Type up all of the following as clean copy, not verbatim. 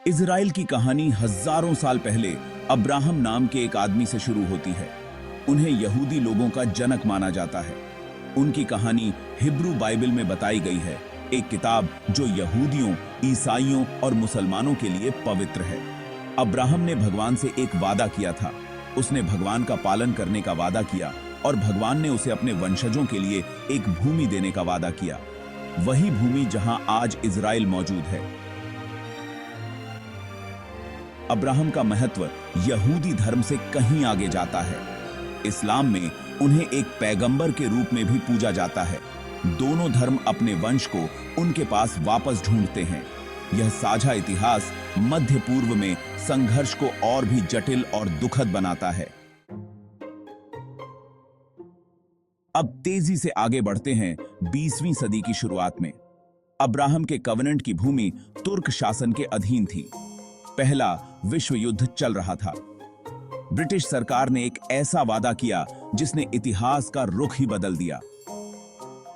Israel की कहानी हजारों साल पहले अब्राहम नाम के एक आदमी से शुरू होती है। उन्हें यहूदी लोगों का जनक माना जाता है। उनकी कहानी हिब्रू बाइबल में बताई गई है, एक किताब जो यहूदियों, ईसाइयों और मुसलमानों के लिए पवित्र है। अब्राहम ने भगवान से एक वादा किया था। उसने भगवान का पालन करने का वादा किया और भगवान ने उसे अपने वंशजों के लिए एक भूमि देने का वादा किया, वही भूमि जहां आज इजराइल मौजूद है। अब्राहम का महत्व यहूदी धर्म से कहीं आगे जाता है। इस्लाम में उन्हें एक पैगंबर के रूप में भी पूजा जाता है। दोनों धर्म अपने वंश को उनके पास वापस ढूंढते हैं। यह साझा इतिहास मध्य पूर्व में संघर्ष को और भी जटिल और दुखद बनाता है। अब तेजी से आगे बढ़ते हैं 20वीं सदी की शुरुआत में। अब्राहम के कवनेंट की भूमि तुर्क शासन के अधीन थी। पहला विश्व युद्ध चल रहा था। ब्रिटिश सरकार ने एक ऐसा वादा किया जिसने इतिहास का रुख ही बदल दिया।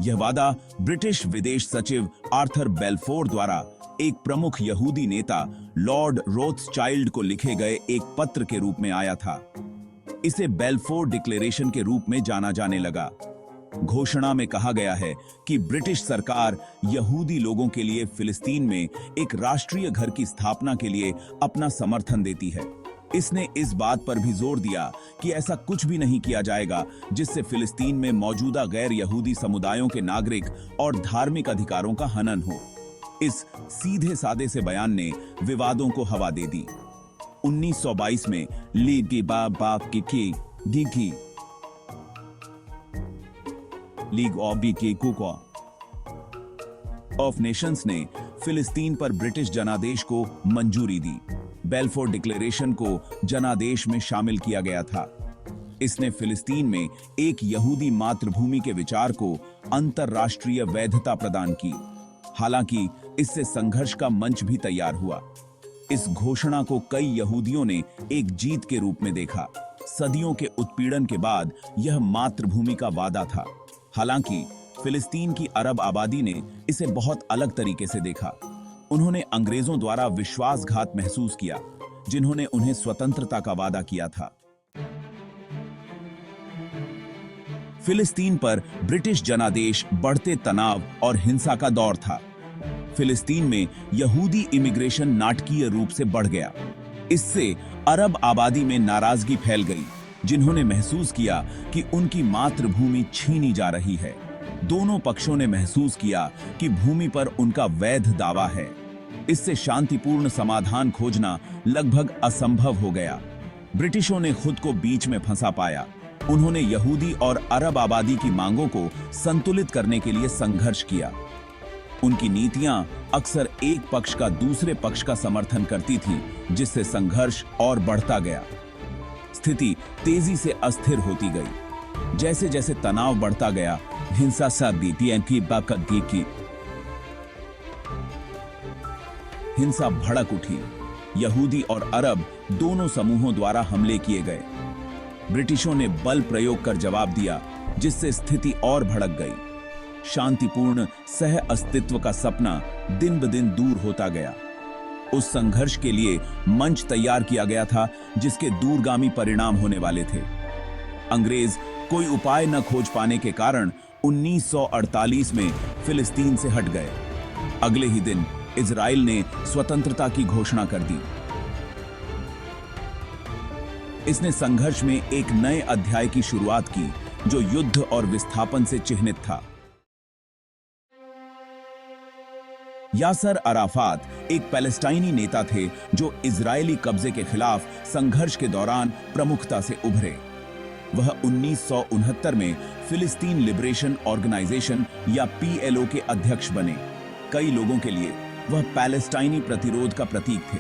यह वादा ब्रिटिश विदेश सचिव आर्थर बेलफोर द्वारा एक प्रमुख यहूदी नेता लॉर्ड रोथस्चाइल्ड को लिखे गए एक पत्र के रूप में आया था। इसे बेलफोर डिक्लेरेशन के रूप में जाना जाने लगा। घोषणा में कहा गया है कि ब्रिटिश सरकार यहूदी लोगों के लिए फिलिस्तीन में एक राष्ट्रीय घर की स्थापना के लिए अपना समर्थन देती है। इसने इस बात पर भी जोर दिया कि ऐसा कुछ भी नहीं किया जाएगा जिससे फिलिस्तीन में मौजूदा गैर यहूदी समुदायों के नागरिक और धार्मिक अधिकारों का हनन हो। इस सीधे सादे से बयान ने विवादों को हवा दे दी। 1922 में लीग ऑफ नेशंस ने फिलिस्तीन पर ब्रिटिश जनादेश को मंजूरी दी। बेलफोर डिक्लेरेशन को जनादेश में शामिल किया गया था। इसने फिलिस्तीन में एक यहूदी मातृभूमि के विचार को अंतरराष्ट्रीय वैधता प्रदान की। हालांकि इससे संघर्ष का मंच भी तैयार हुआ। इस घोषणा को कई यहूदियों ने एक जीत के रूप में देखा। सदियों के उत्पीड़न के बाद यह मातृभूमि का वादा था। हालांकि फिलिस्तीन की अरब आबादी ने इसे बहुत अलग तरीके से देखा। उन्होंने अंग्रेजों द्वारा विश्वासघात महसूस किया, जिन्होंने उन्हें स्वतंत्रता का वादा किया था। फिलिस्तीन पर ब्रिटिश जनादेश बढ़ते तनाव और हिंसा का दौर था। फिलिस्तीन में यहूदी इमिग्रेशन नाटकीय रूप से बढ़ गया। इससे अरब आबादी में नाराजगी फैल गई, जिन्होंने महसूस किया कि उनकी मातृभूमि छीनी जा रही है। दोनों पक्षों ने महसूस किया कि भूमि पर उनका वैध दावा है। इससे शांतिपूर्ण समाधान खोजना लगभग असंभव हो गया। ब्रिटिशों ने खुद को बीच में फंसा पाया। उन्होंने यहूदी और अरब आबादी की मांगों को संतुलित करने के लिए संघर्ष किया। उनकी नीतियां अक्सर एक पक्ष का दूसरे पक्ष का समर्थन करती थी, जिससे संघर्ष और बढ़ता गया। स्थिति तेजी से अस्थिर होती गई। जैसे जैसे तनाव बढ़ता गया, हिंसा भड़क उठी। यहूदी और अरब दोनों समूहों द्वारा हमले किए गए। ब्रिटिशों ने बल प्रयोग कर जवाब दिया, जिससे स्थिति और भड़क गई। शांतिपूर्ण सह अस्तित्व का सपना दिन ब दिन दूर होता गया। उस संघर्ष के लिए मंच तैयार किया गया था, जिसके दूरगामी परिणाम होने वाले थे। अंग्रेज कोई उपाय न खोज पाने के कारण 1948 में फिलिस्तीन से हट गए। अगले ही दिन इजराइल ने स्वतंत्रता की घोषणा कर दी। इसने संघर्ष में एक नए अध्याय की शुरुआत की, जो युद्ध और विस्थापन से चिह्नित था। यासर अराफात एक पैलेस्टाइनी नेता थे जो इजरायली कब्जे के खिलाफ संघर्ष के दौरान प्रमुखता से उभरे। वह 1969 में फिलिस्तीन लिबरेशन ऑर्गेनाइजेशन या PLO के अध्यक्ष बने। कई लोगों के लिए वह पैलेस्टाइनी प्रतिरोध का प्रतीक थे।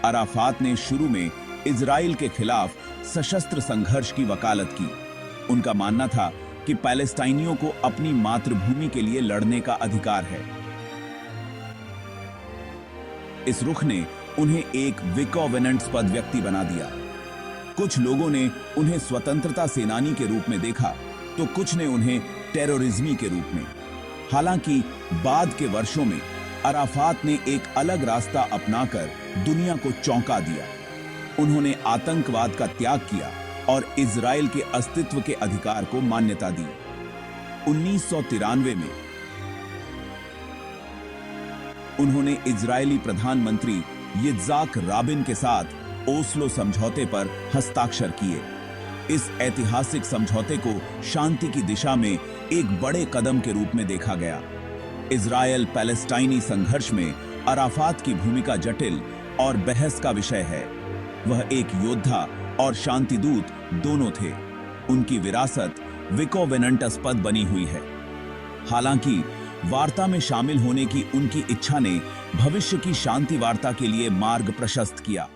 अराफात ने शुरू में इजराइल के खिलाफ सशस्त्र संघर्ष की वकालत की। उनका मानना था कि पैलेस्टाइनियों को अपनी मातृभूमि के लिए लड़ने का अधिकार है। इस रुख ने उन्हें एक विकोवेनेंट्स पद व्यक्ति बना दिया। कुछ लोगों ने उन्हें स्वतंत्रता सेनानी के रूप में देखा, तो कुछ ने उन्हें टेररिज्मी के रूप में। हालांकि बाद के वर्षों में अराफात ने एक अलग रास्ता अपनाकर दुनिया को चौंका दिया। उन्होंने आतंकवाद का त्याग किया और इजराइल के अस्तित्व के अधिकार को मान्यता दी। 1993 में उन्होंने इजरायली प्रधानमंत्री यित्ज़ाक राबिन के साथ ओस्लो समझौते पर हस्ताक्षर किए। इस ऐतिहासिक समझौते को शांति की दिशा में एक बड़े कदम के रूप में देखा गया। इजरायल पैलेस्टाइनी संघर्ष में अराफात की भूमिका जटिल और बहस का विषय है। वह एक योद्धा और शांतिदूत दोनों थे। उनकी विरासत विकोवेनेंटस बनी हुई है। हालांकि वार्ता में शामिल होने की उनकी इच्छा ने भविष्य की शांति वार्ता के लिए मार्ग प्रशस्त किया।